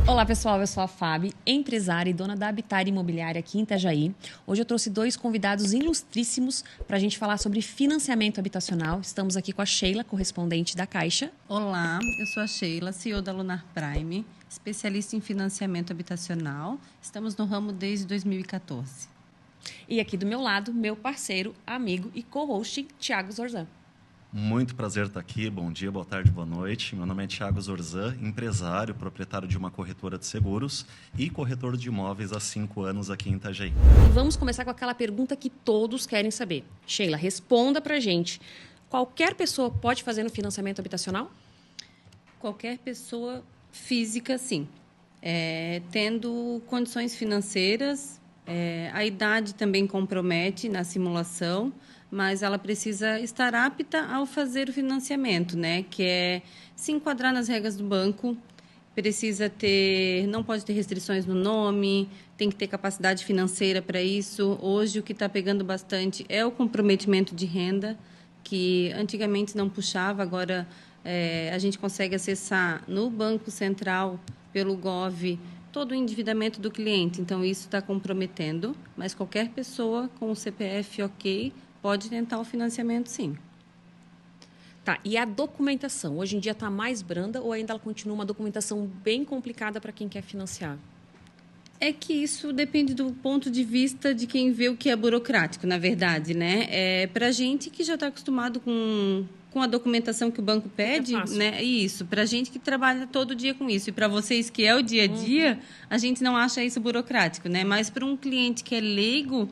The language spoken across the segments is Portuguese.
Olá, pessoal. Eu sou a Fábio, empresária e dona da Habitat Imobiliária aqui em Itajaí. Hoje eu trouxe 2 convidados ilustríssimos para a gente falar sobre financiamento habitacional. Estamos aqui com a Sheila, correspondente da Caixa. Olá, eu sou a Sheila, CEO da Lunar Prime, especialista em financiamento habitacional. Estamos no ramo desde 2014. E aqui do meu lado, meu parceiro, amigo e co-host, Thiago Zorzan. Muito prazer estar aqui. Bom dia, boa tarde, boa noite. Meu nome é Thiago Zorzan, empresário, proprietário de uma corretora de seguros e corretor de imóveis há 5 anos aqui em Itajaí. E vamos começar com aquela pergunta que todos querem saber. Sheila, responda pra gente. Qualquer pessoa pode fazer no financiamento habitacional? Qualquer pessoa física, sim. Tendo condições financeiras, a idade também compromete na simulação, mas ela precisa estar apta ao fazer o financiamento, né? Que é se enquadrar nas regras do banco, não pode ter restrições no nome, tem que ter capacidade financeira para isso. Hoje o que está pegando bastante é o comprometimento de renda, que antigamente não puxava, agora a gente consegue acessar no Banco Central, pelo Gov, todo o endividamento do cliente. Então, isso está comprometendo, mas qualquer pessoa com o CPF ok pode tentar o financiamento, sim. Tá, e a documentação? Hoje em dia está mais branda ou ainda ela continua uma documentação bem complicada para quem quer financiar? É que isso depende do ponto de vista de quem vê o que é burocrático, na verdade, né? Para a gente que já está acostumado com a documentação que o banco pede, né? Isso, para a gente que trabalha todo dia com isso. E para vocês que é o dia a dia, a gente não acha isso burocrático, né? Mas para um cliente que é leigo,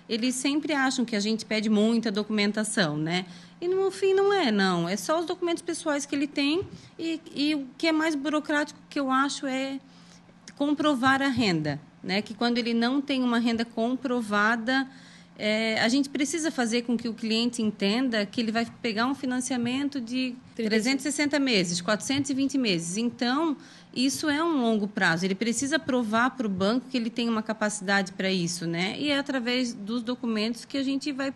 eles sempre acham que a gente pede muita documentação, né? E no fim não é, não. É só os documentos pessoais que ele tem e o que é mais burocrático que eu acho é comprovar a renda, né? Que quando ele não tem uma renda comprovada, a gente precisa fazer com que o cliente entenda que ele vai pegar um financiamento de 360 meses, 420 meses. Então, isso é um longo prazo. Ele precisa provar para o banco que ele tem uma capacidade para isso, né? E é através dos documentos que a gente vai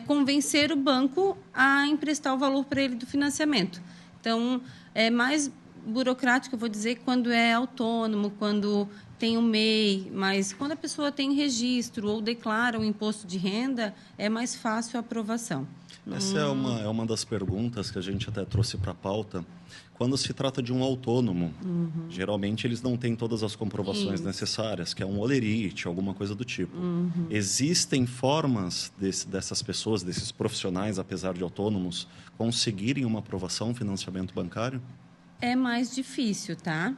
convencer o banco a emprestar o valor para ele do financiamento. Então, é mais burocrático, eu vou dizer, quando é autônomo, quando tem um MEI, mas quando a pessoa tem registro ou declara o imposto de renda, é mais fácil a aprovação. Essa é uma das perguntas que a gente até trouxe para a pauta. Quando se trata de um autônomo, geralmente eles não têm todas as comprovações necessárias, que é um holerite, alguma coisa do tipo. Existem formas dessas pessoas, desses profissionais, apesar de autônomos, conseguirem uma aprovação, financiamento bancário? É mais difícil, tá?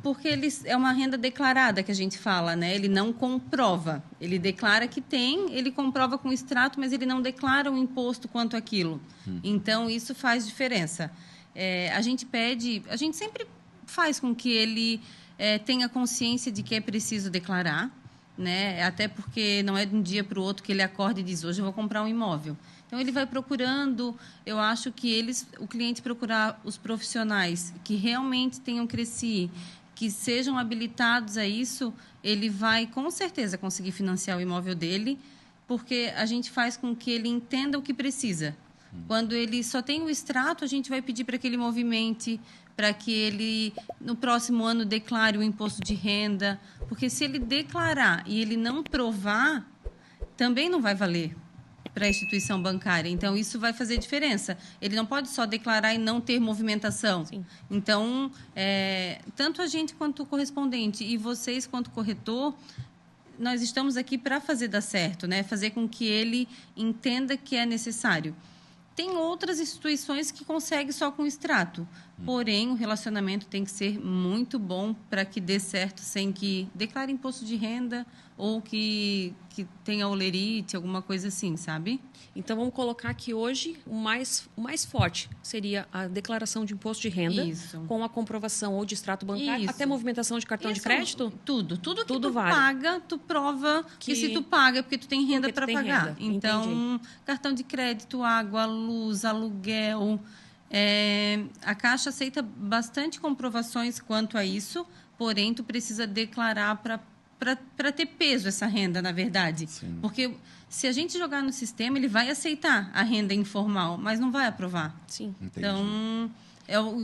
Porque é uma renda declarada que a gente fala, né? Ele não comprova. Ele declara que tem, ele comprova com extrato, mas ele não declara o imposto quanto aquilo. Então, isso faz diferença. A gente sempre faz com que ele tenha consciência de que é preciso declarar, né? Até porque não é de um dia para o outro que ele acorda e diz, hoje eu vou comprar um imóvel. Então, ele vai procurando, eu acho que o cliente procurar os profissionais que realmente tenham crescido, que sejam habilitados a isso, ele vai, com certeza, conseguir financiar o imóvel dele, porque a gente faz com que ele entenda o que precisa. Quando ele só tem o extrato, a gente vai pedir para que ele movimente, para que ele, no próximo ano, declare o imposto de renda, porque se ele declarar e ele não provar, também não vai valer para a instituição bancária. Então, isso vai fazer diferença. Ele não pode só declarar e não ter movimentação. Sim. Então, tanto a gente quanto o correspondente e vocês quanto o corretor, nós estamos aqui para fazer dar certo, né? Fazer com que ele entenda que é necessário. Tem outras instituições que conseguem só com extrato. Porém, o relacionamento tem que ser muito bom para que dê certo sem que declare imposto de renda ou que tenha olerite, alguma coisa assim, sabe? Então, vamos colocar que hoje o mais forte seria a declaração de imposto de renda. Isso. Com a comprovação ou de extrato bancário, Isso. até movimentação de cartão de crédito? Tudo que tu vale. paga, tu prova que se tu paga é porque tu tem renda para pagar. Renda. Então, Entendi. cartão de crédito, água, luz, aluguel. A Caixa aceita bastante comprovações quanto a isso, porém, tu precisa declarar para ter peso essa renda, na verdade. Sim. Porque se a gente jogar no sistema, ele vai aceitar a renda informal, mas não vai aprovar. Sim. Entendi. Então,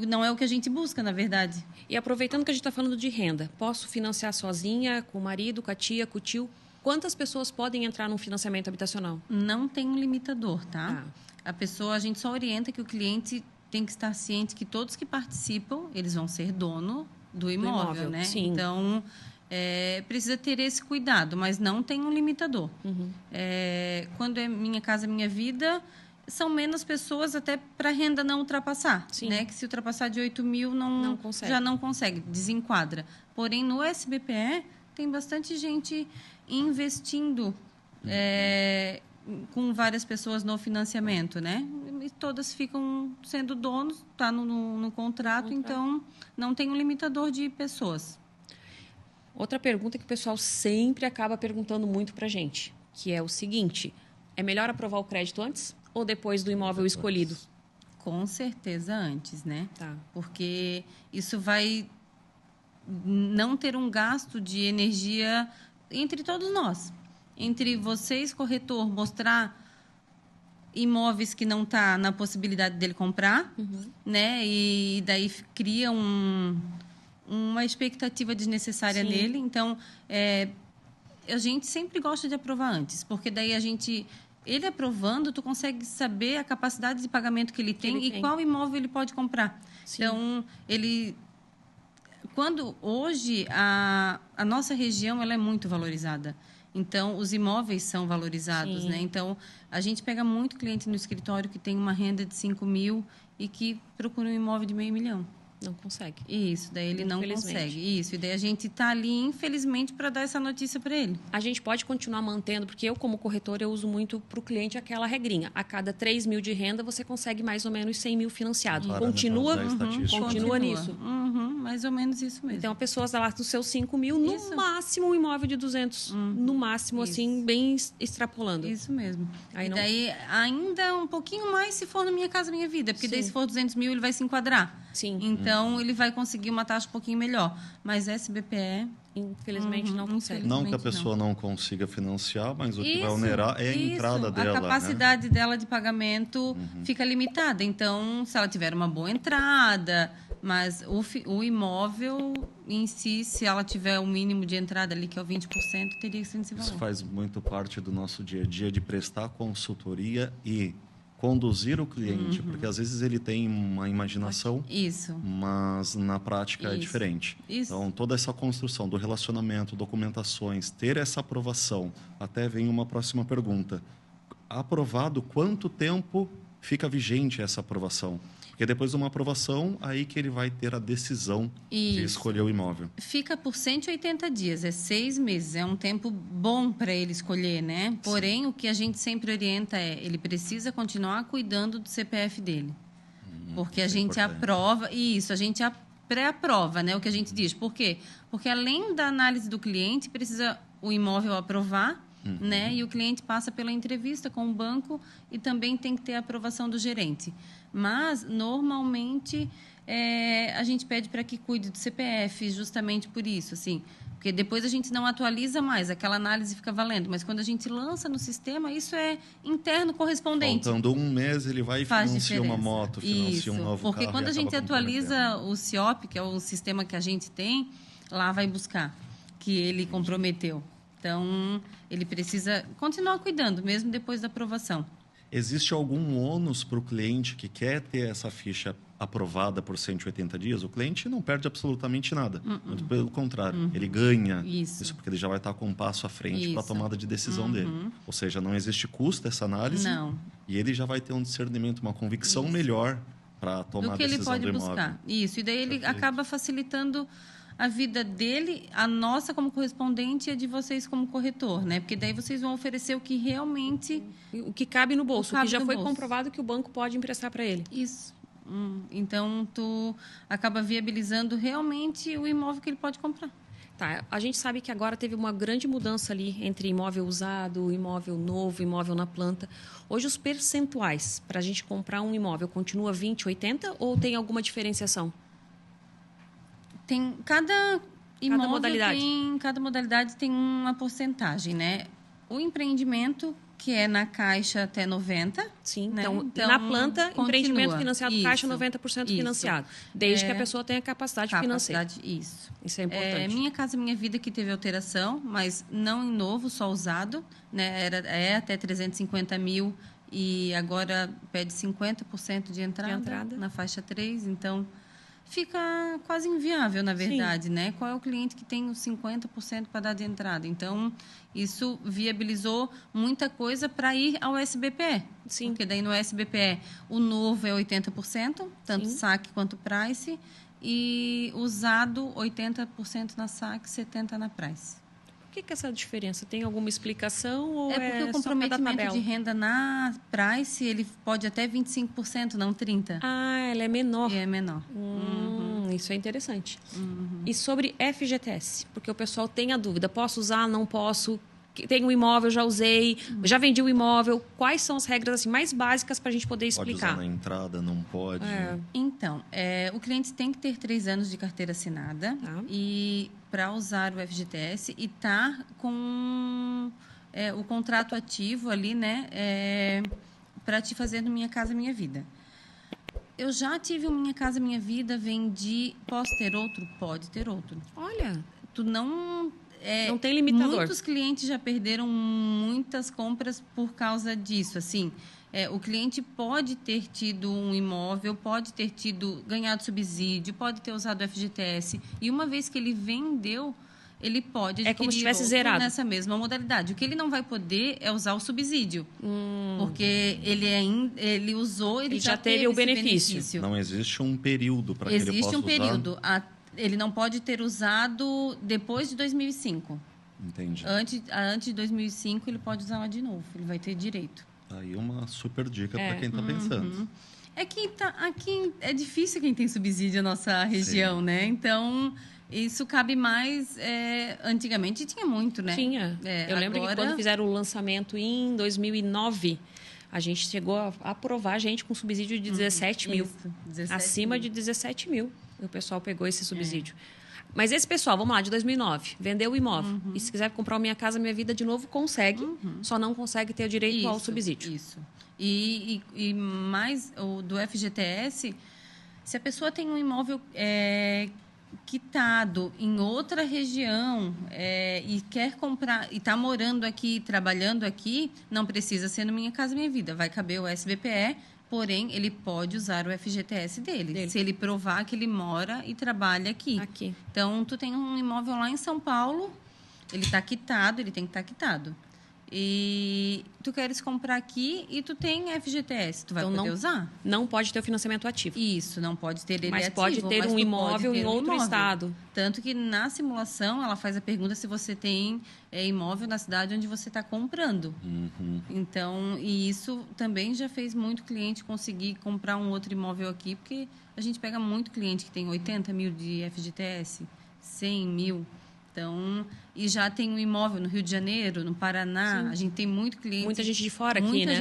não é o que a gente busca, na verdade. E aproveitando que a gente está falando de renda, posso financiar sozinha, com o marido, com a tia, com o tio? Quantas pessoas podem entrar num financiamento habitacional? Não tem um limitador, tá? A gente só orienta que o cliente tem que estar ciente que todos que participam, eles vão ser dono do imóvel, né? Sim. Então, precisa ter esse cuidado, mas não tem um limitador. Quando é Minha Casa Minha Vida, são menos pessoas até para a renda não ultrapassar. Sim. Né? Que se ultrapassar de 8 mil, já não consegue, desenquadra. Porém, no SBPE, tem bastante gente investindo com várias pessoas no financiamento, né? E todas ficam sendo donos, está no contrato, então não tem um limitador de pessoas. Outra pergunta que o pessoal sempre acaba perguntando muito para a gente, que é o seguinte: é melhor aprovar o crédito antes ou depois do imóvel escolhido? Com certeza antes, né? Tá. Porque isso vai não ter um gasto de energia entre todos nós. Entre vocês, corretor, mostrar imóveis que não está na possibilidade dele comprar, né? E daí cria uma expectativa desnecessária nele. Então, a gente sempre gosta de aprovar antes, porque daí ele aprovando, tu consegue saber a capacidade de pagamento que ele tem e qual imóvel ele pode comprar. Sim. Então, hoje a nossa região ela é muito valorizada. Então, os imóveis são valorizados, né? Então, a gente pega muito cliente no escritório que tem uma renda de 5 mil e que procura um imóvel de R$500 mil. Não consegue. Isso, daí ele não consegue. Isso, e daí a gente está ali, infelizmente, para dar essa notícia para ele. A gente pode continuar mantendo, porque eu, como corretor, eu uso muito para o cliente aquela regrinha. A cada 3 mil de renda, você consegue mais ou menos 100 mil financiado. Continua nisso? Mais ou menos isso mesmo. Então, a pessoa está lá com os seus 5 mil, no máximo um imóvel de 200. No máximo, assim, bem extrapolando. Isso mesmo. Aí daí, ainda um pouquinho mais se for na Minha Casa Minha Vida, porque daí se for 200 mil, ele vai se enquadrar. Sim. Então, ele vai conseguir uma taxa um pouquinho melhor. Mas SBPE... Infelizmente, não consegue. Não que a pessoa não consiga financiar, mas o que vai onerar é a entrada dela. A capacidade dela de pagamento fica limitada. Então, se ela tiver uma boa entrada, mas o imóvel em si, se ela tiver o mínimo de entrada ali, que é o 20%, teria que ser nesse valor. Isso faz muito parte do nosso dia a dia, de prestar consultoria e conduzir o cliente, porque às vezes ele tem uma imaginação, mas na prática é diferente. Então, toda essa construção do relacionamento, documentações, ter essa aprovação, até vem uma próxima pergunta. Aprovado, quanto tempo fica vigente essa aprovação? Porque depois de uma aprovação, aí que ele vai ter a decisão de escolher o imóvel. Fica por 180 dias, é 6 meses. É um tempo bom para ele escolher, né? Porém, o que a gente sempre orienta ele precisa continuar cuidando do CPF dele. Porque a gente aprova... Isso, a gente pré-aprova, né? O que a gente diz. Por quê? Porque além da análise do cliente, precisa o imóvel aprovar, né? E o cliente passa pela entrevista com o banco e também tem que ter a aprovação do gerente. Mas, normalmente, a gente pede para que cuide do CPF, justamente por isso, assim. Porque depois a gente não atualiza mais, aquela análise fica valendo. Mas quando a gente lança no sistema, isso é interno correspondente. Faltando um mês, ele vai e financia uma moto, financia um novo carro. Porque quando a gente atualiza o CIOP, que é o sistema que a gente tem, lá vai buscar que ele comprometeu. Então, ele precisa continuar cuidando, mesmo depois da aprovação. Existe algum ônus para o cliente que quer ter essa ficha aprovada por 180 dias? O cliente não perde absolutamente nada. Muito pelo contrário, ele ganha isso porque ele já vai estar com um passo à frente para a tomada de decisão dele. Ou seja, não existe custo essa análise e ele já vai ter um discernimento, uma convicção melhor para tomar a decisão do imóvel. Do que ele pode buscar. Isso, e daí ele acaba facilitando a vida dele, a nossa como correspondente e a de vocês como corretor, né? Porque daí vocês vão oferecer o que realmente... O que cabe no bolso, o que já foi comprovado que o banco pode emprestar para ele. Isso. Então, tu acaba viabilizando realmente o imóvel que ele pode comprar. Tá, a gente sabe que agora teve uma grande mudança ali entre imóvel usado, imóvel novo, imóvel na planta. Hoje, os percentuais para a gente comprar um imóvel continua 20, 80 ou tem alguma diferenciação? Tem cada modalidade tem uma porcentagem, né? O empreendimento, que é na Caixa até 90%. Sim, né? então na planta, continua. empreendimento financiado, Isso, Caixa 90% financiado. Desde que a pessoa tenha capacidade financeira. Isso. Isso é importante. Minha Casa Minha Vida que teve alteração, mas não em novo, só usado. Né? É até 350 mil e agora pede 50% de entrada na faixa 3, então fica quase inviável, na verdade, né? Qual é o cliente que tem os 50% para dar de entrada? Então, isso viabilizou muita coisa para ir ao SBPE. Sim. Porque daí no SBPE o novo é 80%, tanto saque quanto price, e usado 80% na saque, 70% na price. Por que essa diferença? Tem alguma explicação ou porque o comprometimento de renda na price, ele pode até 25%, não 30%. Ah, ela é menor. E é menor. Isso é interessante. E sobre FGTS? Porque o pessoal tem a dúvida, posso usar, não posso? Tenho um imóvel, já usei, já vendi o imóvel. Quais são as regras assim, mais básicas para a gente poder explicar? Pode usar na entrada, não pode? Então, o cliente tem que ter 3 anos de carteira assinada e para usar o FGTS e estar com o contrato ativo ali, né, para te fazer no Minha Casa Minha Vida. Eu já tive o Minha Casa Minha Vida, vendi. Posso ter outro? Pode ter outro. Olha, tu não tem limitador. Muitos clientes já perderam muitas compras por causa disso. Assim, o cliente pode ter tido um imóvel, pode ter ganhado subsídio, pode ter usado o FGTS. E uma vez que ele vendeu, ele pode adquirir como se tivesse zerado nessa mesma modalidade. O que ele não vai poder é usar o subsídio. Porque ele usou, ele já teve o benefício. Não existe um período para que ele possa usar? Existe um período. Ele não pode ter usado depois de 2005. Entendi. Antes de 2005, ele pode usar de novo. Ele vai ter direito. Aí uma super dica para quem está pensando. Aqui é difícil quem tem subsídio na nossa região, né? Então, isso cabe mais... antigamente tinha muito, né? Tinha. Eu lembro que quando fizeram o lançamento em 2009... A gente chegou a aprovar gente com subsídio de 17 mil. Acima de 17 mil. O pessoal pegou esse subsídio. Mas esse pessoal, vamos lá, de 2009, vendeu o imóvel. E se quiser comprar o Minha Casa Minha Vida de novo, consegue. Só não consegue ter o direito ao subsídio. Isso. E mais o do FGTS, se a pessoa tem um imóvel quitado em outra região e quer comprar e está morando aqui, trabalhando aqui, não precisa ser no Minha Casa Minha Vida, vai caber o SBPE, porém ele pode usar o FGTS dele, se ele provar que ele mora e trabalha aqui. Então, tu tem um imóvel lá em São Paulo, ele está quitado, ele tem que estar quitado. E tu queres comprar aqui e tu tem FGTS, tu vai poder usar? Não pode ter o financiamento ativo. Isso, não pode ter ele ativo. Mas pode ter um imóvel em outro estado. Tanto que na simulação ela faz a pergunta se você tem imóvel na cidade onde você está comprando. Então, e isso também já fez muito cliente conseguir comprar um outro imóvel aqui, porque a gente pega muito cliente que tem 80 mil de FGTS, 100 mil. Então, e já tem um imóvel no Rio de Janeiro, no Paraná. A gente tem muito cliente. Muita gente de fora aqui, né?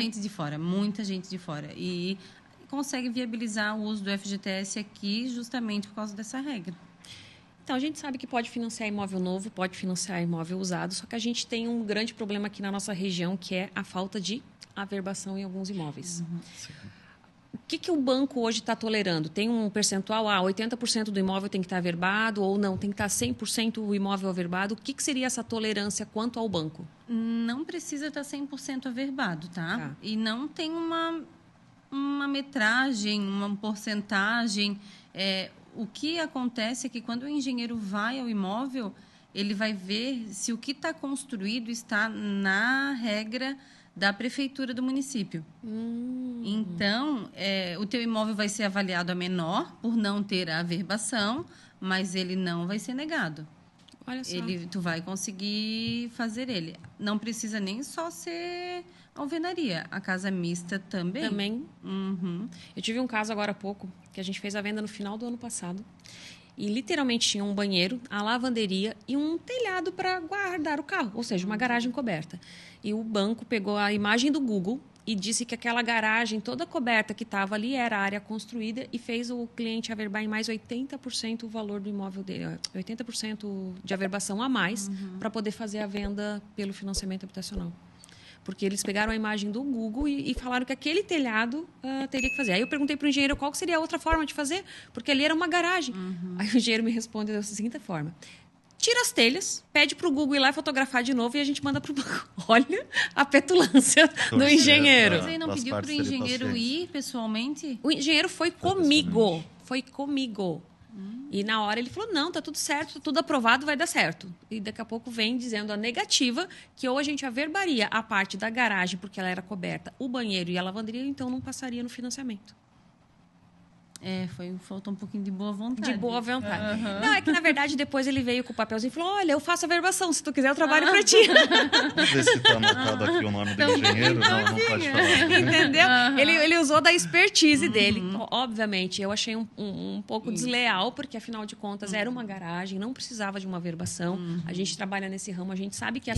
Muita gente de fora. E consegue viabilizar o uso do FGTS aqui justamente por causa dessa regra. Então, a gente sabe que pode financiar imóvel novo, pode financiar imóvel usado, só que a gente tem um grande problema aqui na nossa região, que é a falta de averbação em alguns imóveis. O que o banco hoje está tolerando? Tem um percentual, 80% do imóvel tem que estar averbado ou não? Tem que estar 100% o imóvel averbado? O que seria essa tolerância quanto ao banco? Não precisa estar 100% averbado, tá? E não tem uma metragem, uma porcentagem. O que acontece é que quando o engenheiro vai ao imóvel, ele vai ver se o que está construído está na regra da prefeitura do município. Então, o teu imóvel vai ser avaliado a menor por não ter a averbação, mas ele não vai ser negado. Olha só. Tu vai conseguir fazer ele. Não precisa nem só ser alvenaria. A casa mista também. Também. Eu tive um caso agora há pouco, que a gente fez a venda no final do ano passado. E literalmente tinha um banheiro, a lavanderia e um telhado para guardar o carro, ou seja, uma garagem coberta. E o banco pegou a imagem do Google e disse que aquela garagem toda coberta que estava ali era a área construída e fez o cliente averbar em mais 80% o valor do imóvel dele, 80% de averbação a mais para poder fazer a venda pelo financiamento habitacional. Porque eles pegaram a imagem do Google e falaram que aquele telhado teria que fazer. Aí eu perguntei para o engenheiro qual seria a outra forma de fazer, porque ali era uma garagem. Aí o engenheiro me respondeu da seguinte forma: tira as telhas, pede para o Google ir lá e fotografar de novo e a gente manda para o banco. Olha a petulância do engenheiro. Mas aí não pediu para o engenheiro ir pessoalmente? O engenheiro foi comigo. Foi comigo. E na hora ele falou, não, tá tudo certo, tá tudo aprovado, vai dar certo. E daqui a pouco vem dizendo a negativa, que ou a gente averbaria a parte da garagem, porque ela era coberta, o banheiro e a lavanderia, então não passaria no financiamento. Faltou um pouquinho de boa vontade. De boa vontade. Não, é que na verdade depois ele veio com o papelzinho e falou, olha, eu faço a averbação, se tu quiser eu trabalho pra ti. Vamos ver se tá anotado aqui o nome do engenheiro. Não pode falar. Entendeu? Ele usou da expertise dele. Obviamente, eu achei um pouco desleal, porque afinal de contas era uma garagem, não precisava de uma averbação. A gente trabalha nesse ramo, a gente sabe que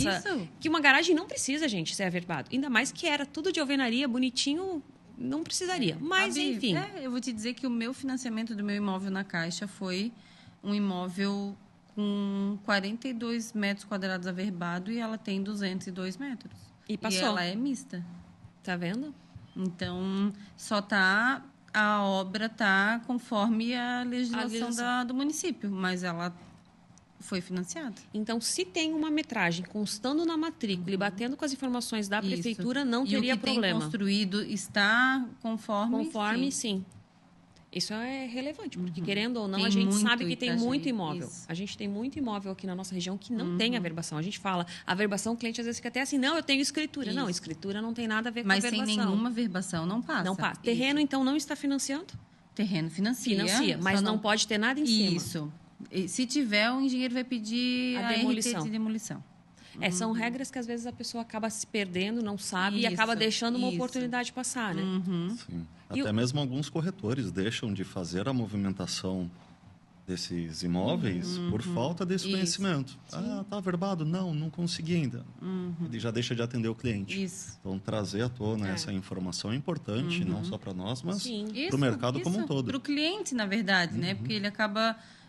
que uma garagem não precisa, gente, ser averbado. Ainda mais que era tudo de alvenaria, bonitinho. Não precisaria, mas Fabi, enfim. Eu vou te dizer que o meu financiamento do meu imóvel na Caixa foi um imóvel com 42 metros quadrados averbado e ela tem 202 metros. E passou. E ela é mista. Tá vendo? Então, a obra tá conforme a legislação do município, mas ela foi financiada. Então, se tem uma metragem constando na matrícula e batendo com as informações da prefeitura, não teria problema. E o que tem construído está conforme sim. Isso é relevante, porque querendo ou não, a gente sabe que tem muito imóvel. Isso. A gente tem muito imóvel aqui na nossa região que não tem averbação. A gente fala, averbação, o cliente às vezes fica até assim, não, eu tenho escritura. Isso. Não, escritura não tem nada a ver com averbação. Mas sem nenhuma averbação não passa. Não passa. Terreno, então, não está financiando? Terreno financia, mas não pode ter nada em cima. Isso. E se tiver, o engenheiro vai pedir a RT de demolição. São regras que às vezes a pessoa acaba se perdendo, não sabe e acaba deixando uma oportunidade passar, né? Sim. Até mesmo alguns corretores deixam de fazer a movimentação desses imóveis por falta desse conhecimento. Tá averbado? Não consegui ainda. Ele já deixa de atender o cliente. Isso. Então, trazer à tona essa informação é importante, não só para nós, mas para o mercado como um todo. Para o cliente, na verdade, né? Porque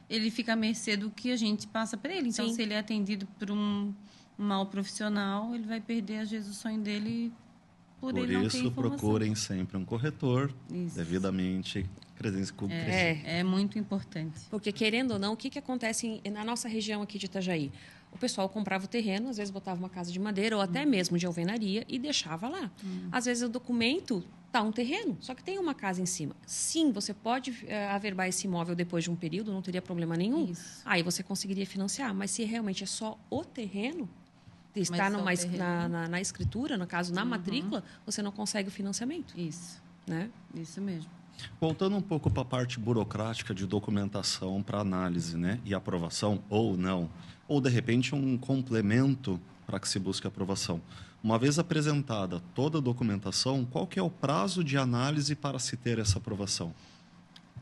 ele fica à mercê do que a gente passa para ele. Então, se ele é atendido por um mau profissional, ele vai perder, às vezes, o sonho dele por ele não ter informação. Por isso, procurem sempre um corretor devidamente credenciado. É muito importante. Porque, querendo ou não, o que acontece na nossa região aqui de Itajaí? O pessoal comprava o terreno, às vezes botava uma casa de madeira ou até mesmo de alvenaria e deixava lá. Às vezes o documento está um terreno, só que tem uma casa em cima. Sim, você pode averbar esse imóvel depois de um período, não teria problema nenhum. Isso. Aí você conseguiria financiar. Mas se realmente é só o terreno, está na escritura, no caso, na matrícula, você não consegue o financiamento. Isso. Né? Isso mesmo. Voltando um pouco para a parte burocrática de documentação para análise, né? E aprovação ou não. Ou, de repente, um complemento para que se busque aprovação. Uma vez apresentada toda a documentação, qual que é o prazo de análise para se ter essa aprovação?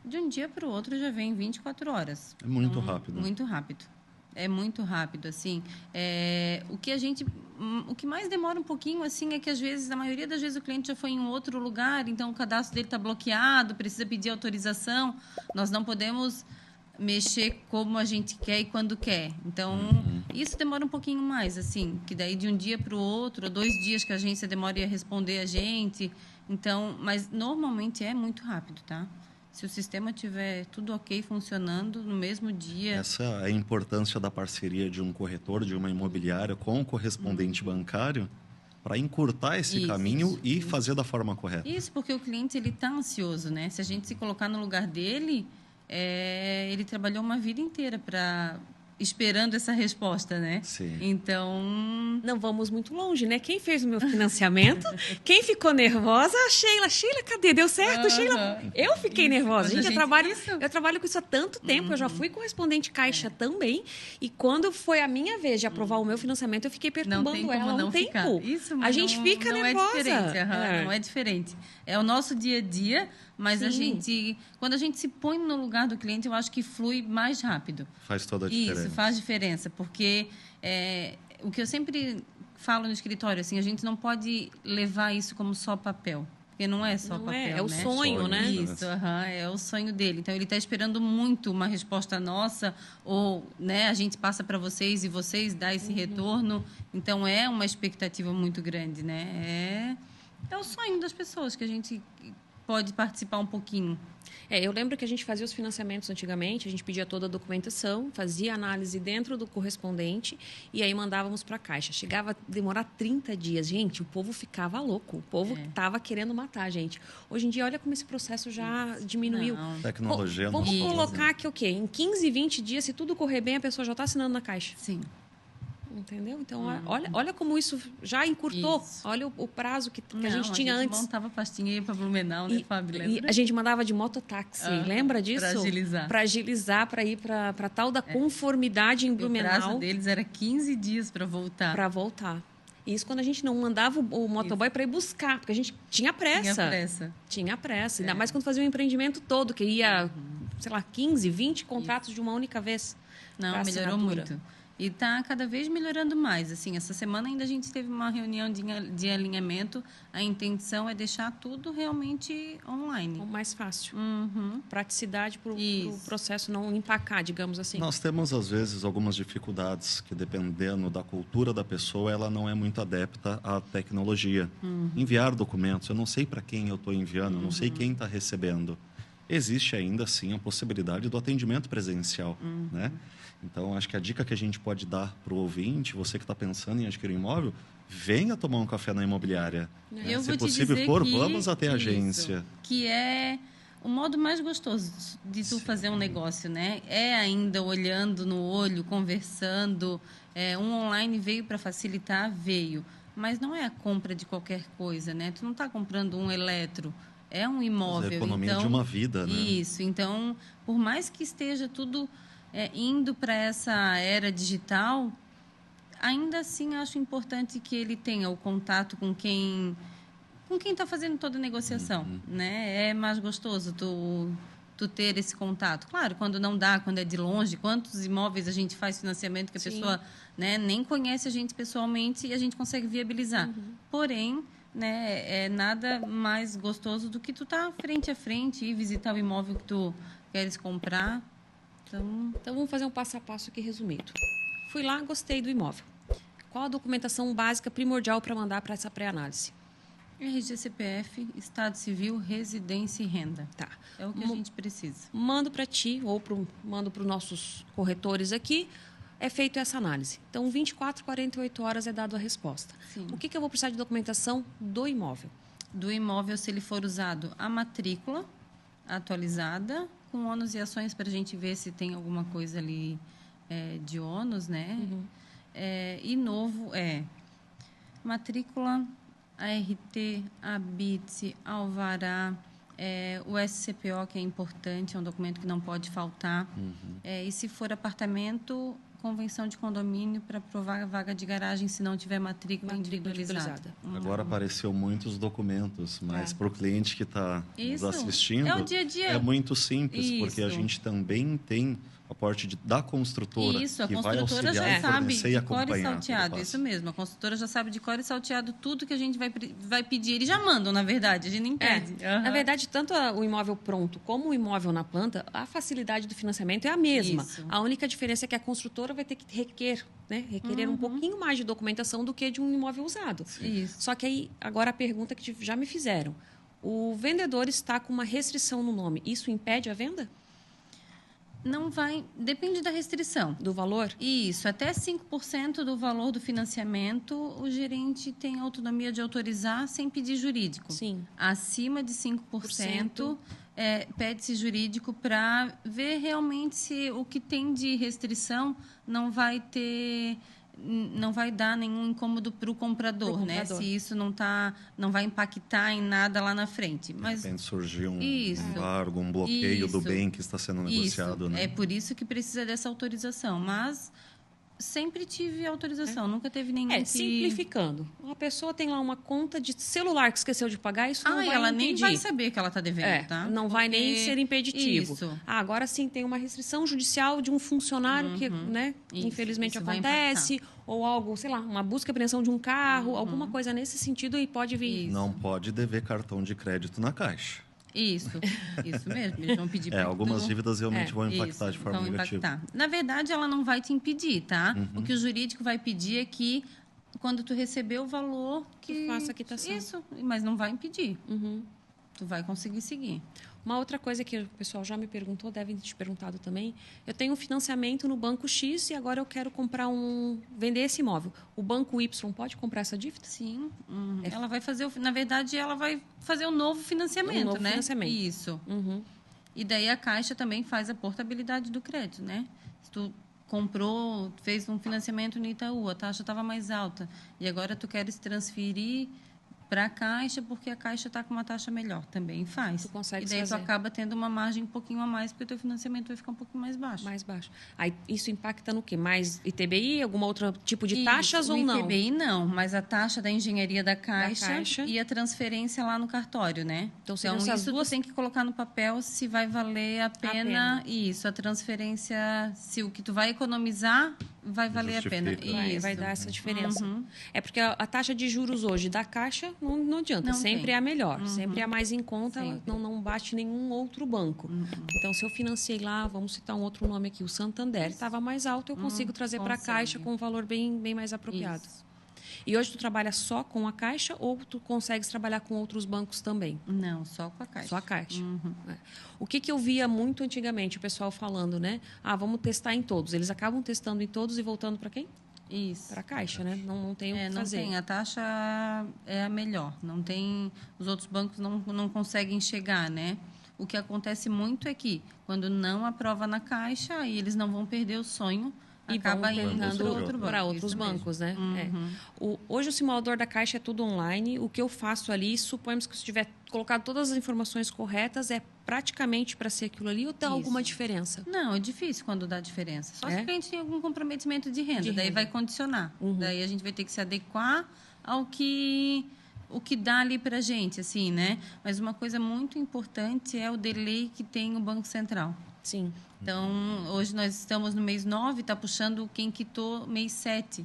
De um dia para o outro já vem 24 horas. É muito rápido. Muito rápido. É muito rápido, assim. O que mais demora um pouquinho, assim, é que às vezes, a maioria das vezes, o cliente já foi em outro lugar, então o cadastro dele está bloqueado, precisa pedir autorização. Nós não podemos mexer como a gente quer e quando quer. Então, isso demora um pouquinho mais, assim, que daí de um dia para o outro, ou 2 dias que a agência demora a responder a gente. Então, mas normalmente é muito rápido, tá? Se o sistema tiver tudo ok, funcionando no mesmo dia... Essa é a importância da parceria de um corretor, de uma imobiliária com o correspondente bancário para encurtar esse caminho e fazer da forma correta. Isso, porque o cliente está ansioso, né? Se a gente se colocar no lugar dele, ele trabalhou uma vida inteira esperando essa resposta, né? Sim. Então... Não vamos muito longe, né? Quem fez o meu financiamento, quem ficou nervosa, a Sheila. Sheila, cadê? Deu certo, Sheila? Eu fiquei nervosa. Gente, eu trabalho com isso há tanto tempo, eu já fui correspondente Caixa também, e quando foi a minha vez de aprovar o meu financiamento, eu fiquei perturbando ela um tempo. Isso, a gente fica nervosa. É diferente, não é diferente. É o nosso dia a dia, mas quando a gente se põe no lugar do cliente, eu acho que flui mais rápido. Faz toda a diferença. Isso, faz diferença, porque o que eu sempre falo no escritório, assim, a gente não pode levar isso como só papel. Porque não é só papel, é o né? sonho, né? Isso, é o sonho dele. Então, ele está esperando muito uma resposta nossa, ou, né, a gente passa para vocês e vocês dão esse retorno. Então, é uma expectativa muito grande, né? É o sonho das pessoas que a gente pode participar um pouquinho. Eu lembro que a gente fazia os financiamentos antigamente, a gente pedia toda a documentação, fazia análise dentro do correspondente e aí mandávamos para a Caixa. Chegava a demorar 30 dias. Gente, o povo ficava louco. O povo estava querendo matar a gente. Hoje em dia, olha como esse processo já diminuiu. Tecnologia. Vamos colocar que o quê? Em 15, 20 dias, se tudo correr bem, a pessoa já está assinando na Caixa. Sim. Entendeu? Então, olha como isso já encurtou. Isso. Olha o prazo que a gente tinha antes. A gente montava pastinha e ia para Blumenau, né, Fábio? E a gente mandava de mototáxi. Lembra disso? Para agilizar. Para agilizar, para ir para tal da conformidade em Blumenau. O prazo deles era 15 dias para voltar. Para voltar. Isso quando a gente não mandava o motoboy para ir buscar, porque a gente tinha pressa. Tinha pressa. Ainda mais quando fazia um empreendimento todo, que ia, sei lá, 15, 20 contratos de uma única vez. Não, melhorou muito. E está cada vez melhorando mais. Assim, essa semana ainda a gente teve uma reunião de alinhamento. A intenção é deixar tudo realmente online. O mais fácil. Praticidade para o processo não empacar, digamos assim. Nós temos, às vezes, algumas dificuldades que, dependendo da cultura da pessoa, ela não é muito adepta à tecnologia. Enviar documentos, eu não sei para quem eu estou enviando, eu não sei quem está recebendo. Existe ainda, sim, a possibilidade do atendimento presencial, né? Então, acho que a dica que a gente pode dar para o ouvinte, você que está pensando em adquirir um imóvel, venha tomar um café na imobiliária. Né? Se possível for, vamos até a agência. Que é o modo mais gostoso de tu fazer um negócio, né? É ainda olhando no olho, conversando. Um online veio para facilitar, veio. Mas não é a compra de qualquer coisa, né? Tu não está comprando um eletro. É um imóvel. É a economia de uma vida, né? Isso. Então, por mais que esteja tudo indo para essa era digital, ainda assim acho importante que ele tenha o contato com quem está fazendo toda a negociação, né? É mais gostoso tu ter esse contato. Claro, quando não dá, quando é de longe, quantos imóveis a gente faz financiamento que a pessoa, né, nem conhece a gente pessoalmente e a gente consegue viabilizar. Porém, né, é nada mais gostoso do que tu estar frente a frente e visitar o imóvel que tu queres comprar. Então, vamos fazer um passo a passo aqui resumido. Fui lá, gostei do imóvel. Qual a documentação básica primordial para mandar para essa pré-análise? RG, CPF, Estado Civil, residência e renda. Tá. É o que a gente precisa. Mando para ti ou mando para os nossos corretores aqui. É feita essa análise. Então, 24, 48 horas é dado a resposta. Sim. O que eu vou precisar de documentação do imóvel? Do imóvel, se ele for usado, a matrícula atualizada, com ônus e ações para a gente ver se tem alguma coisa ali de ônus, né? E novo matrícula, ART, ABITSE, Alvará, o SCPO, que é importante, é um documento que não pode faltar. E se for apartamento, convenção de condomínio para provar a vaga de garagem se não tiver matrícula individualizada. Agora apareceu muitos documentos, mas para o cliente que está nos assistindo, é o dia a dia. É muito simples, porque a gente também tem aporte da construtora. Isso, a que construtora vai já sabe de cor e acompanhar salteado. Isso mesmo, a construtora já sabe de cor e salteado tudo que a gente vai pedir. Eles já mandam, na verdade, a gente nem pede. Na verdade, tanto o imóvel pronto como o imóvel na planta, a facilidade do financiamento é a mesma. Isso. A única diferença é que a construtora vai ter que requerer um pouquinho mais de documentação do que de um imóvel usado. Isso. Só que aí, agora a pergunta que já me fizeram. O vendedor está com uma restrição no nome. Isso impede a venda? Não vai... Depende da restrição. Do valor? Isso. Até 5% do valor do financiamento, o gerente tem autonomia de autorizar sem pedir jurídico. Sim. Acima de 5%, pede-se jurídico para ver realmente se o que tem de restrição não vai dar nenhum incômodo para o comprador, né? Se isso não vai impactar em nada lá na frente. Mas de repente surgir um embargo, um bloqueio do bem que está sendo negociado. Né? É por isso que precisa dessa autorização. Mas Sempre tive autorização, nunca teve nenhum simplificando. Uma pessoa tem lá uma conta de celular que esqueceu de pagar, isso não vai ela impedir. nem vai saber que ela está devendo, tá? Não vai nem ser impeditivo. Isso. Agora sim tem uma restrição judicial de um funcionário que, né, infelizmente isso acontece, ou algo, sei lá, uma busca e apreensão de um carro, alguma coisa nesse sentido e pode vir. Não pode dever cartão de crédito na Caixa. Isso mesmo. Eles vão pedir para algumas dívidas realmente vão impactar de forma negativa. Na verdade, ela não vai te impedir, tá? O que o jurídico vai pedir é que, quando tu receber o valor, que tu faça a quitação. Isso, mas não vai impedir. Tu vai conseguir seguir. Uma outra coisa que o pessoal já me perguntou, devem ter te perguntado também, eu tenho um financiamento no banco X e agora eu quero vender esse imóvel. O banco Y pode comprar essa dívida? Sim. Ela vai fazer, na verdade, ela vai fazer um novo financiamento, né? Financiamento. Isso. E daí a Caixa também faz a portabilidade do crédito, né? Se tu comprou, fez um financiamento no Itaú, a taxa estava mais alta e agora tu queres transferir para a Caixa, porque a Caixa está com uma taxa melhor. Também faz. Tu consegue e daí fazer. tu acaba tendo uma margem um pouquinho a mais, porque o teu financiamento vai ficar um pouquinho mais baixo. Mais baixo. Aí isso impacta no quê? Mais ITBI, algum outro tipo de taxas ou não? ITBI não, mas a taxa da engenharia da Caixa e a transferência lá no cartório, né? Então isso tu tem que colocar no papel se vai valer a pena. Isso, a transferência, se o que tu vai economizar vai valer a pena. Vai dar essa diferença. É porque a taxa de juros hoje da Caixa não adianta. Sempre é a melhor. Sempre é a mais em conta. Não bate nenhum outro banco. Então, se eu financiei lá, vamos citar um outro nome aqui, o Santander, estava mais alto, eu consigo trazer para a Caixa com um valor bem mais apropriado. Isso. E hoje tu trabalha só com a Caixa ou tu consegues trabalhar com outros bancos também? Não, só com a Caixa. Só a Caixa. O que eu via muito antigamente, o pessoal falando, né? Vamos testar em todos. Eles acabam testando em todos e voltando para quem? Isso. Para a Caixa, né? Não tem o que fazer. Não tem. A taxa é a melhor. Não tem... Os outros bancos não conseguem chegar, né? O que acontece muito é que, quando não aprova na Caixa, aí eles não vão perder o sonho, e acaba indo para outros bancos, né? Hoje o simulador da Caixa é tudo online. O que eu faço ali, suponhamos que se tiver colocado todas as informações corretas, é praticamente para ser aquilo ali ou tem alguma diferença? Não, é difícil quando dá diferença. Só se o cliente tem algum comprometimento de renda. Daí vai condicionar. Daí a gente vai ter que se adequar ao que dá ali para a gente, assim, né? Mas uma coisa muito importante é o delay que tem o Banco Central. Sim. Então, hoje nós estamos no mês 9, está puxando quem quitou mês 7.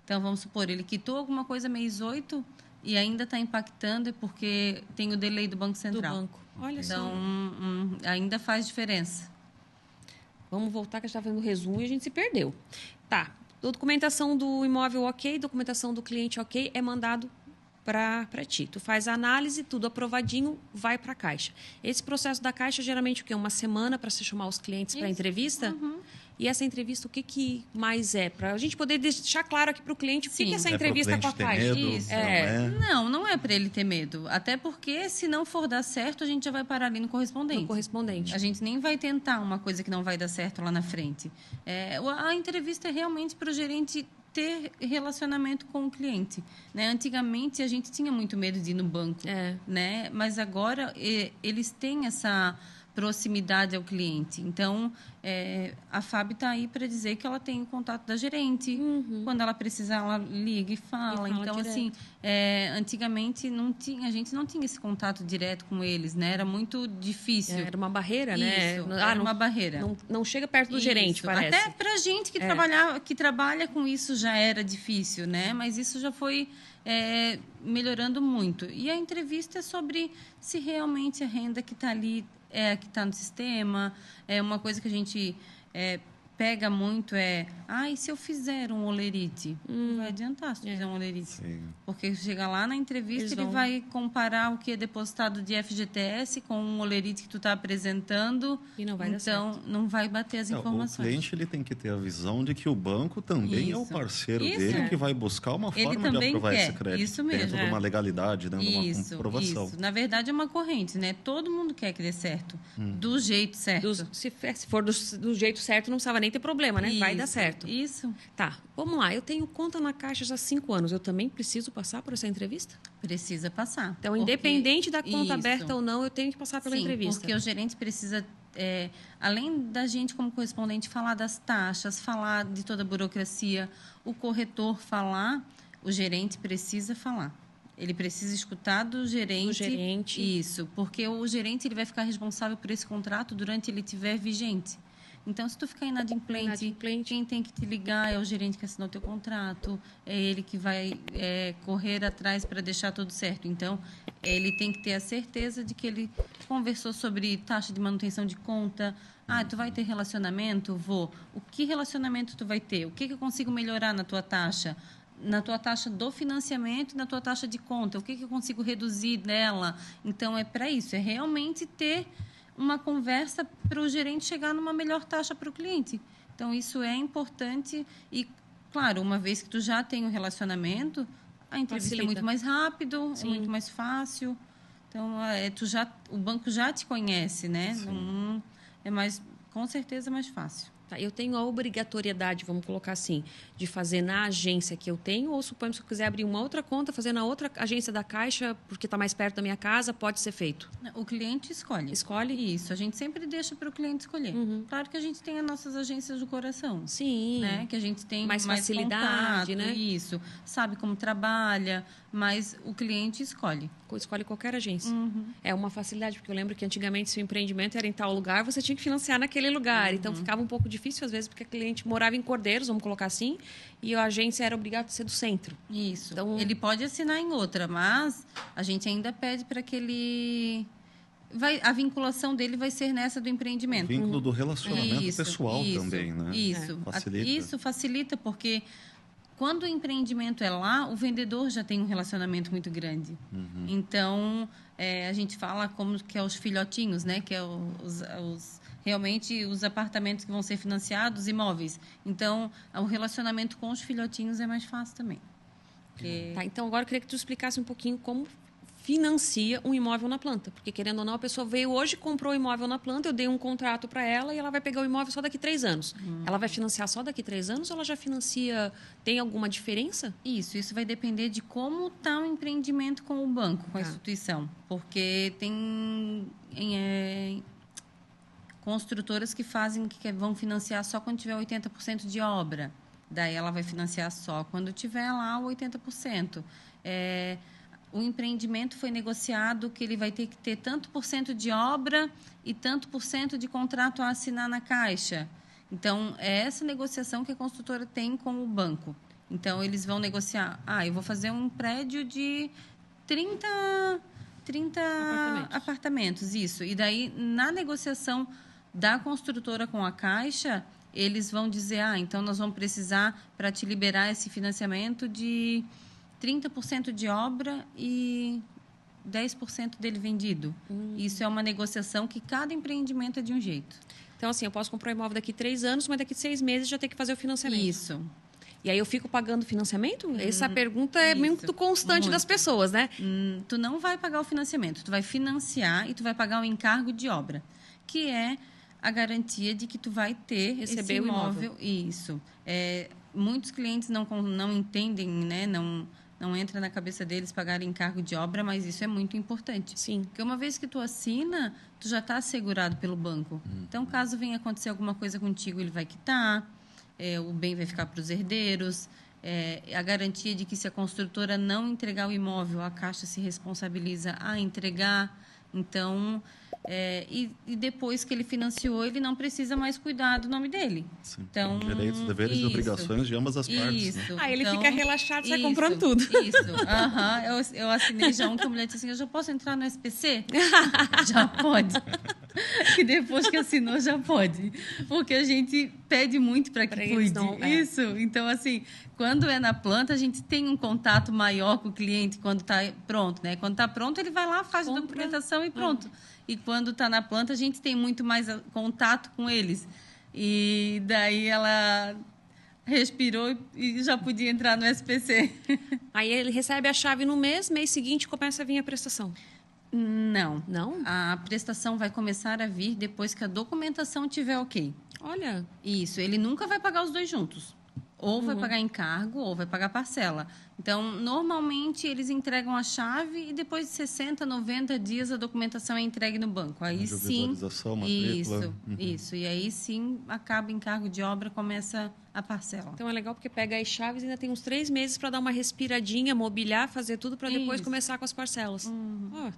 Então, vamos supor, ele quitou alguma coisa mês 8 e ainda está impactando porque tem o delay do Banco Central. Do banco. Olha só. Então, ainda faz diferença. Vamos voltar, que a gente estava fazendo o resumo e a gente se perdeu. Tá. Documentação do imóvel ok, documentação do cliente ok, é mandado para ti. Tu faz a análise, tudo aprovadinho, vai para a Caixa. Esse processo da Caixa, geralmente, o quê? Uma semana para você chamar os clientes para entrevista? E essa entrevista, o que mais é? Para a gente poder deixar claro aqui para o cliente o que é essa entrevista com a Caixa. Isso. Não é para ele ter medo. Até porque, se não for dar certo, a gente já vai parar ali no correspondente. No correspondente. A gente nem vai tentar uma coisa que não vai dar certo lá na frente. A entrevista é realmente para o gerente ter relacionamento com o cliente, né? Antigamente a gente tinha muito medo de ir no banco, né? Mas agora eles têm essa proximidade ao cliente. Então, a FAB está aí para dizer que ela tem o contato da gerente. Quando ela precisar, ela liga e fala. Então, direto. Assim, antigamente a gente não tinha esse contato direto com eles, né? Era muito difícil. Era uma barreira, né? Era uma barreira. Não chega perto do gerente, parece. Até para a gente que trabalha com isso já era difícil, né? Mas isso já foi melhorando muito. E a entrevista é sobre se realmente a renda que está ali que está no sistema. Uma coisa que a gente pega muito e se eu fizer um olerite? Não vai adiantar se fizer um olerite. Sim. Porque chega lá na entrevista, ele vai comparar o que é depositado de FGTS com um olerite que tu está apresentando. E não vai dar certo. Então, não vai bater as informações. O cliente ele tem que ter a visão de que o banco também é o parceiro dele que vai buscar uma forma de aprovar esse crédito. Isso mesmo. Dentro de uma legalidade, dentro de uma comprovação. Isso. Na verdade, é uma corrente, né? Todo mundo quer que dê certo. Do jeito certo. Se for do jeito certo, não precisava nem ter problema, né? Vai dar certo. Isso. Tá, vamos lá. Eu tenho conta na Caixa já há 5 anos. Eu também preciso passar por essa entrevista? Precisa passar. Então, independente da conta aberta ou não, eu tenho que passar pela entrevista. Porque o gerente precisa além da gente, como correspondente, falar das taxas, falar de toda a burocracia, o corretor falar, o gerente precisa falar. Ele precisa escutar do gerente. Do gerente. Isso, porque o gerente ele vai ficar responsável por esse contrato durante ele estiver vigente. Então, se tu ficar inadimplente, quem tem que te ligar é o gerente que assinou o teu contrato, é ele que vai correr atrás para deixar tudo certo. Então, ele tem que ter a certeza de que ele conversou sobre taxa de manutenção de conta. Tu vai ter relacionamento? Vou. O que relacionamento tu vai ter? O que eu consigo melhorar na tua taxa? Na tua taxa do financiamento e na tua taxa de conta. O que eu consigo reduzir dela? Então, é para isso. É realmente ter uma conversa para o gerente chegar numa melhor taxa para o cliente. Então, isso é importante e, claro, uma vez que tu já tem um relacionamento, a entrevista facilita. É muito mais rápido, é muito mais fácil. Então, o banco já te conhece, né? Com certeza, mais fácil. Tá, eu tenho a obrigatoriedade, vamos colocar assim, de fazer na agência que eu tenho, ou suponhamos que eu quiser abrir uma outra conta, fazer na outra agência da Caixa, porque está mais perto da minha casa, pode ser feito? O cliente escolhe. Escolhe? Isso, a gente sempre deixa para o cliente escolher. Claro que a gente tem as nossas agências do coração. Sim. Né? Que a gente tem mais facilidade, contato, né? Isso, sabe como trabalha, mas o cliente escolhe. Escolhe qualquer agência. É uma facilidade, porque eu lembro que antigamente se o empreendimento era em tal lugar, você tinha que financiar naquele lugar. Então, ficava um pouco difícil, às vezes, porque o cliente morava em Cordeiros, vamos colocar assim, e a agência era obrigada a ser do centro. Isso. Então, ele pode assinar em outra, mas a gente ainda pede para que ele... a vinculação dele vai ser nessa do empreendimento. O vínculo do relacionamento pessoal também, né? Isso. Facilita. Isso facilita, porque quando o empreendimento é lá, o vendedor já tem um relacionamento muito grande. Então, a gente fala como que é os filhotinhos, né? Que é realmente os apartamentos que vão ser financiados, imóveis. Então, o relacionamento com os filhotinhos é mais fácil também. Tá, então, agora eu queria que tu explicasse um pouquinho como financia um imóvel na planta. Porque, querendo ou não, a pessoa veio hoje, comprou o imóvel na planta, eu dei um contrato para ela e ela vai pegar o imóvel só daqui 3 anos. Ela vai financiar só daqui 3 anos ou ela já financia... Tem alguma diferença? Isso vai depender de como está o empreendimento com o banco, com a instituição. Porque tem construtoras que vão financiar só quando tiver 80% de obra. Daí ela vai financiar só quando tiver lá o 80%. O empreendimento foi negociado que ele vai ter que ter tanto por cento de obra e tanto por cento de contrato a assinar na Caixa. Então, é essa negociação que a construtora tem com o banco. Então, eles vão negociar. Eu vou fazer um prédio de 30 apartamentos. Isso. E daí, na negociação da construtora com a Caixa, eles vão dizer, então nós vamos precisar, para te liberar esse financiamento, de 30% de obra e 10% dele vendido. Isso é uma negociação que cada empreendimento é de um jeito. Então, assim, eu posso comprar um imóvel daqui 3 anos, mas daqui 6 meses já tem que fazer o financiamento. Isso. E aí eu fico pagando financiamento? Essa pergunta é muito constante das pessoas, né? Tu não vai pagar o financiamento, tu vai financiar e tu vai pagar o encargo de obra, que é a garantia de que tu vai ter receber esse imóvel. Isso. Muitos clientes não entendem, né? Não entra na cabeça deles pagarem encargo de obra, mas isso é muito importante. Sim. Porque uma vez que tu assina, tu já está assegurado pelo banco. Então, caso venha acontecer alguma coisa contigo, ele vai quitar, o bem vai ficar para os herdeiros, a garantia de que se a construtora não entregar o imóvel, a Caixa se responsabiliza a entregar. Então, e depois que ele financiou, ele não precisa mais cuidar do nome dele. Sim. Então, direitos, deveres e obrigações de ambas as partes. Isso. Né? Aí ele fica relaxado, sai comprando tudo. Isso. Eu assinei já que a mulher disse assim, eu já posso entrar no SPC? Já pode. E depois que assinou, já pode. Porque a gente pede muito para que cuide. Isso. Então, assim, quando é na planta, a gente tem um contato maior com o cliente quando está pronto, né? Quando está pronto, ele vai lá, faz a documentação e pronto. E quando está na planta, a gente tem muito mais contato com eles. E daí ela respirou e já podia entrar no SPC. Aí ele recebe a chave no mês seguinte começa a vir a prestação. Não. Não? A prestação vai começar a vir depois que a documentação estiver ok. Olha. Isso. Ele nunca vai pagar os dois juntos. Ou vai pagar encargo, ou vai pagar parcela. Então, normalmente, eles entregam a chave e depois de 60, 90 dias a documentação é entregue no banco. Aí sim... Isso. E aí sim, acaba o encargo de obra, começa a parcela. Então, é legal porque pega as chaves e ainda tem uns 3 meses para dar uma respiradinha, mobiliar, fazer tudo para depois começar com as parcelas.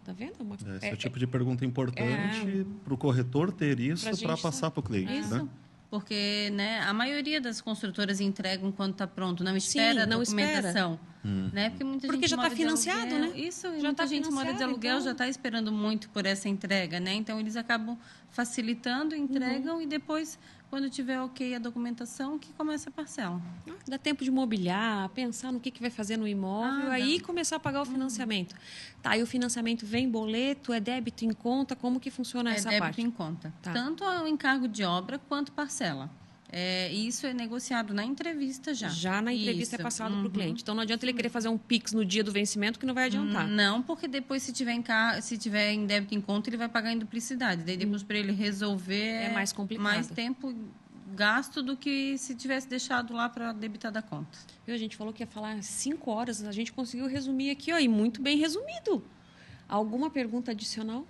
Tá vendo? Esse é o tipo de pergunta importante para o corretor ter isso para passar para o cliente, né? Porque, né, a maioria das construtoras entregam quando está pronto, não espera a documentação. Né? Porque já está financiado, aluguel, né? Isso, já muita gente mora de aluguel, então... já está esperando muito por essa entrega, né? Então, eles acabam facilitando, entregam e depois, quando tiver ok a documentação, que começa a parcela. Dá tempo de mobiliar, pensar no que vai fazer no imóvel, aí começar a pagar o financiamento. Tá, e o financiamento vem boleto, é débito em conta? Como que funciona essa parte? É débito em conta. Tá. Tanto o encargo de obra quanto parcela. Isso é negociado na entrevista já. Já na entrevista é passado para o cliente. Então, não adianta ele querer fazer um Pix no dia do vencimento que não vai adiantar. Não, porque depois, se tiver em débito em conta, ele vai pagar em duplicidade. Daí, depois, para ele resolver... É mais complicado. Mais tempo gasto do que se tivesse deixado lá para debitar da conta. A gente falou que ia falar 5 horas, a gente conseguiu resumir aqui, e muito bem resumido. Alguma pergunta adicional?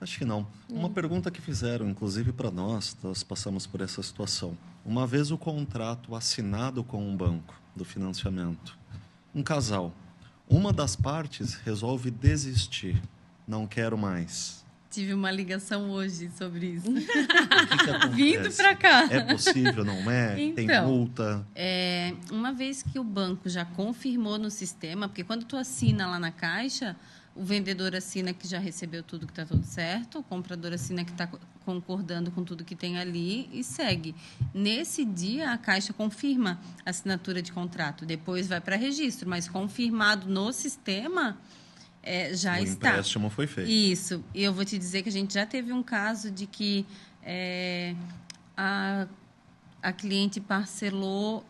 Acho que não. Uma pergunta que fizeram, inclusive para nós passamos por essa situação. Uma vez o contrato assinado com um banco do financiamento, um casal, uma das partes resolve desistir, não quero mais. Tive uma ligação hoje sobre isso. O que acontece? Vindo para cá. É possível, não é? Então, tem multa? Uma vez que o banco já confirmou no sistema, porque quando tu assina lá na Caixa... O vendedor assina que já recebeu tudo, que está tudo certo. O comprador assina que está concordando com tudo que tem ali e segue. Nesse dia, a Caixa confirma a assinatura de contrato. Depois vai para registro, mas confirmado no sistema, já está. O empréstimo foi feito. Isso. E eu vou te dizer que a gente já teve um caso de que a cliente parcelou,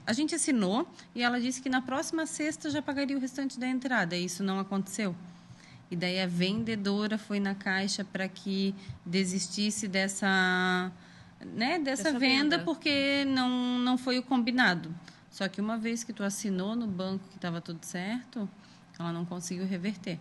a gente assinou e ela disse que na próxima sexta já pagaria o restante da entrada. E isso não aconteceu. E daí a vendedora foi na Caixa para que desistisse dessa venda, porque não foi o combinado. Só que uma vez que tu assinou no banco que estava tudo certo, ela não conseguiu reverter.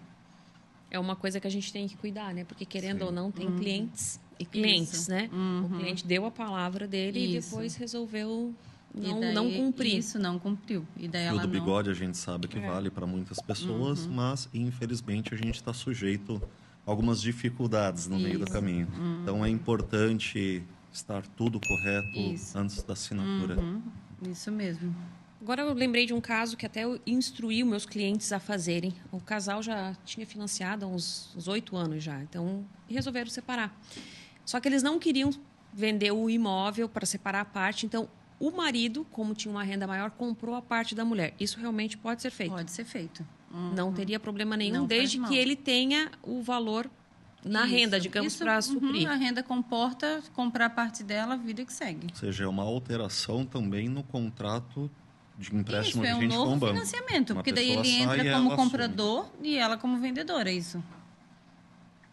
É uma coisa que a gente tem que cuidar, né? Porque, querendo ou não, tem clientes e clientes, né? O cliente deu a palavra dele e depois resolveu não cumprir. Isso, não cumpriu. E daí o do bigode a gente sabe que vale para muitas pessoas, mas, infelizmente, a gente está sujeito a algumas dificuldades no meio do caminho. Então, é importante estar tudo correto antes da assinatura. Isso mesmo. Agora, eu lembrei de um caso que até eu instruí os meus clientes a fazerem. O casal já tinha financiado há uns 8 anos já, então resolveram separar. Só que eles não queriam vender o imóvel para separar a parte, então o marido, como tinha uma renda maior, comprou a parte da mulher. Isso realmente pode ser feito? Pode ser feito. Não teria problema nenhum, desde que ele tenha o valor na renda, digamos, para suprir. A renda comporta comprar a parte dela, a vida que segue. Ou seja, é uma alteração também no contrato de empréstimo que a gente com o banco. Financiamento, porque daí ele entra como comprador e ela como vendedora, é isso.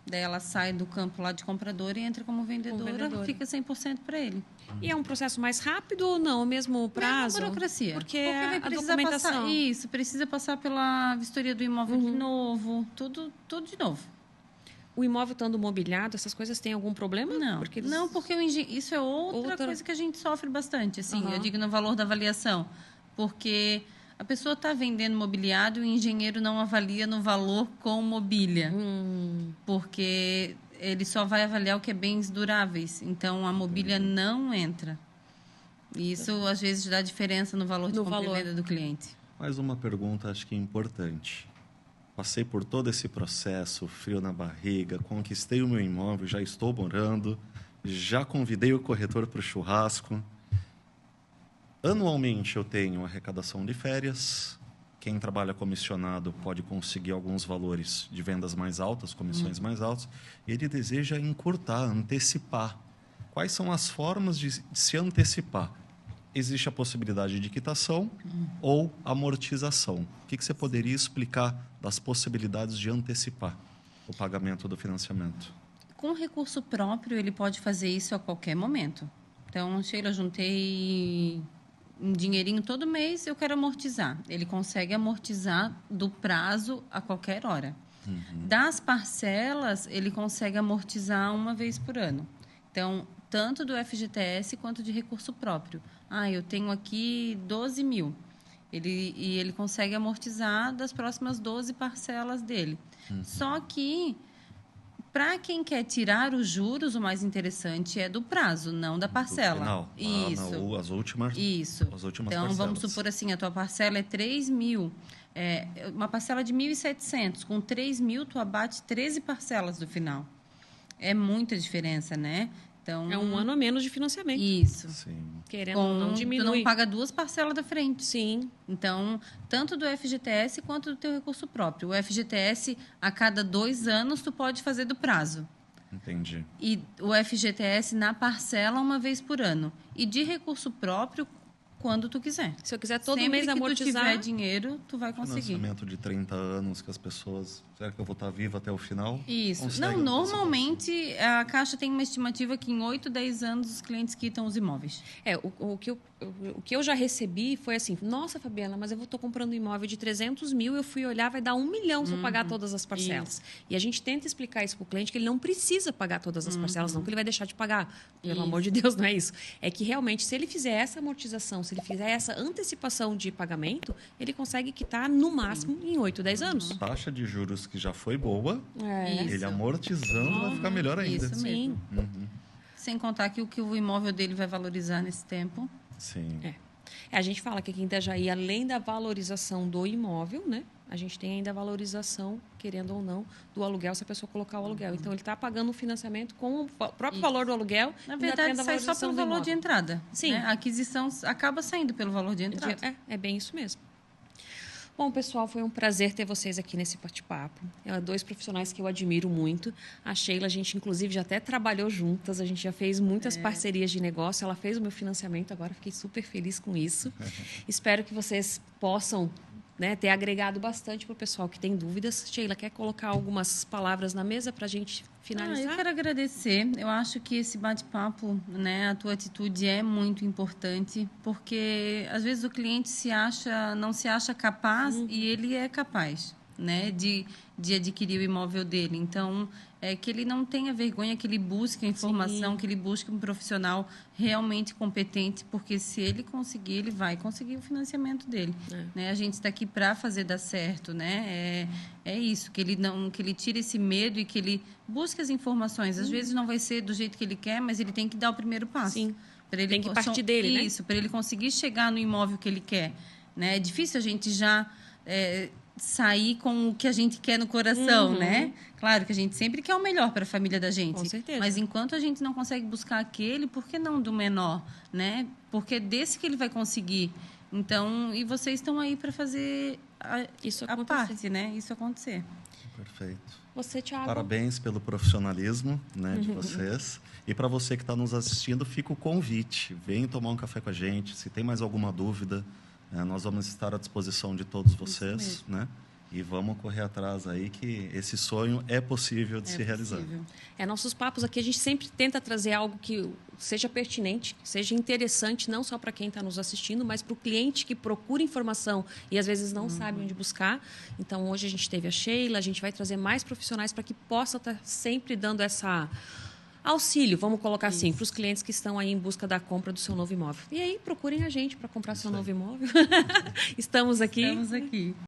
Daí ela sai do campo lá de compradora e entra como vendedora. Fica 100% para ele. E é um processo mais rápido ou não? O mesmo prazo? Mesma burocracia. Porque a documentação... Precisa passar pela vistoria do imóvel de novo, tudo de novo. O imóvel estando mobiliado, essas coisas têm algum problema? Não, porque isso é outra coisa que a gente sofre bastante. Assim, eu digo no valor da avaliação. Porque a pessoa está vendendo mobiliário e o engenheiro não avalia no valor com mobília. Porque ele só vai avaliar o que é bens duráveis. Então, a mobília não entra. E isso, às vezes, dá diferença no valor de compra e venda do cliente. Mais uma pergunta, acho que é importante. Passei por todo esse processo, frio na barriga, conquistei o meu imóvel, já estou morando, já convidei o corretor para o churrasco. Anualmente eu tenho arrecadação de férias. Quem trabalha comissionado pode conseguir alguns valores de vendas mais altas, comissões mais altas. Ele deseja encurtar, antecipar. Quais são as formas de se antecipar? Existe a possibilidade de quitação ou amortização. O que você poderia explicar das possibilidades de antecipar o pagamento do financiamento? Com recurso próprio, ele pode fazer isso a qualquer momento. Então, Sheila, juntei um dinheirinho todo mês, eu quero amortizar. Ele consegue amortizar do prazo a qualquer hora. Das parcelas, ele consegue amortizar uma vez por ano. Então, tanto do FGTS quanto de recurso próprio. Eu tenho aqui 12 mil. Ele consegue amortizar das próximas 12 parcelas dele. Só que, para quem quer tirar os juros, o mais interessante é do prazo, não da parcela. Final. Isso. As últimas Isso. As últimas então, parcelas. vamos supor assim, a tua parcela é 3 mil. Uma parcela de 1.700. Com 3 mil, tu abate 13 parcelas do final. É muita diferença, né? Então, é um ano a menos de financiamento. Isso. Sim. Querendo ou não, diminui. Tu não paga 2 parcelas da frente. Sim. Então, tanto do FGTS quanto do teu recurso próprio. O FGTS, a cada 2 anos, tu pode fazer do prazo. Entendi. E o FGTS na parcela uma vez por ano. E de recurso próprio, quando tu quiser. Se eu quiser todo Sempre mês amortizar... se tu tiver dinheiro, tu vai conseguir. Financiamento de 30 anos que as pessoas... Será que eu vou estar vivo até o final? Isso. Consegue Não, normalmente a Caixa tem uma estimativa que em 8, 10 anos os clientes quitam os imóveis. O que eu já recebi foi assim, nossa, Fabiana, mas eu estou comprando um imóvel de 300 mil, eu fui olhar, vai dar 1 milhão se eu pagar todas as parcelas. Isso. E a gente tenta explicar isso para o cliente, que ele não precisa pagar todas as parcelas, não que ele vai deixar de pagar. Pelo amor de Deus, não é isso. É que realmente, se ele fizer essa amortização, se ele fizer essa antecipação de pagamento, ele consegue quitar no máximo em 8, 10 anos. A taxa de juros que já foi boa, ele Isso. amortizando vai ficar melhor ainda. Isso mesmo. Sem contar que o imóvel dele vai valorizar nesse tempo. Sim. A gente fala que aqui em Itajaí, além da valorização do imóvel, né? A gente tem ainda a valorização, querendo ou não, do aluguel, se a pessoa colocar o aluguel. Então, ele está pagando o financiamento com o próprio valor do aluguel. Na verdade, sai só pelo valor de entrada. Sim. Né? A aquisição acaba saindo pelo valor de entrada. É bem isso mesmo. Bom, pessoal, foi um prazer ter vocês aqui nesse bate-papo. 2 profissionais que eu admiro muito. A Sheila, a gente, inclusive, já até trabalhou juntas. A gente já fez muitas parcerias de negócio. Ela fez o meu financiamento agora. Fiquei super feliz com isso. Espero que vocês possam, né, ter agregado bastante para o pessoal que tem dúvidas. Sheila, quer colocar algumas palavras na mesa para a gente finalizar? Eu quero agradecer. Eu acho que esse bate-papo, né, a tua atitude é muito importante, porque às vezes o cliente não se acha capaz e ele é capaz, né, de adquirir o imóvel dele. Então, que ele não tenha vergonha, que ele busque a informação, que ele busque um profissional realmente competente, porque se ele conseguir, ele vai conseguir o financiamento dele. Né? A gente está aqui para fazer dar certo, né? É isso, que ele tire esse medo e que ele busque as informações. Às vezes não vai ser do jeito que ele quer, mas ele tem que dar o primeiro passo. Sim. Ele tem que partir dele, né? Isso, para ele conseguir chegar no imóvel que ele quer. Né? É difícil a gente já... sair com o que a gente quer no coração, né? Claro que a gente sempre quer o melhor para a família da gente. Com certeza. Mas enquanto a gente não consegue buscar aquele, por que não do menor, né? Porque é desse que ele vai conseguir. Então, e vocês estão aí para fazer a parte, né? Isso acontecer. Perfeito. Você, Thiago. Parabéns pelo profissionalismo, né, de vocês. E para você que está nos assistindo, fica o convite. Venha tomar um café com a gente. Se tem mais alguma dúvida, nós vamos estar à disposição de todos vocês, né? E vamos correr atrás aí, que esse sonho é possível de se realizar. Nossos papos aqui, a gente sempre tenta trazer algo que seja pertinente, seja interessante, não só para quem está nos assistindo, mas para o cliente que procura informação e às vezes não sabe onde buscar. Então, hoje a gente teve a Sheila, a gente vai trazer mais profissionais para que possa estar sempre dando essa... auxílio, vamos colocar assim, para os clientes que estão aí em busca da compra do seu novo imóvel. E aí, procurem a gente para comprar seu novo imóvel. Estamos aqui. Estamos aqui.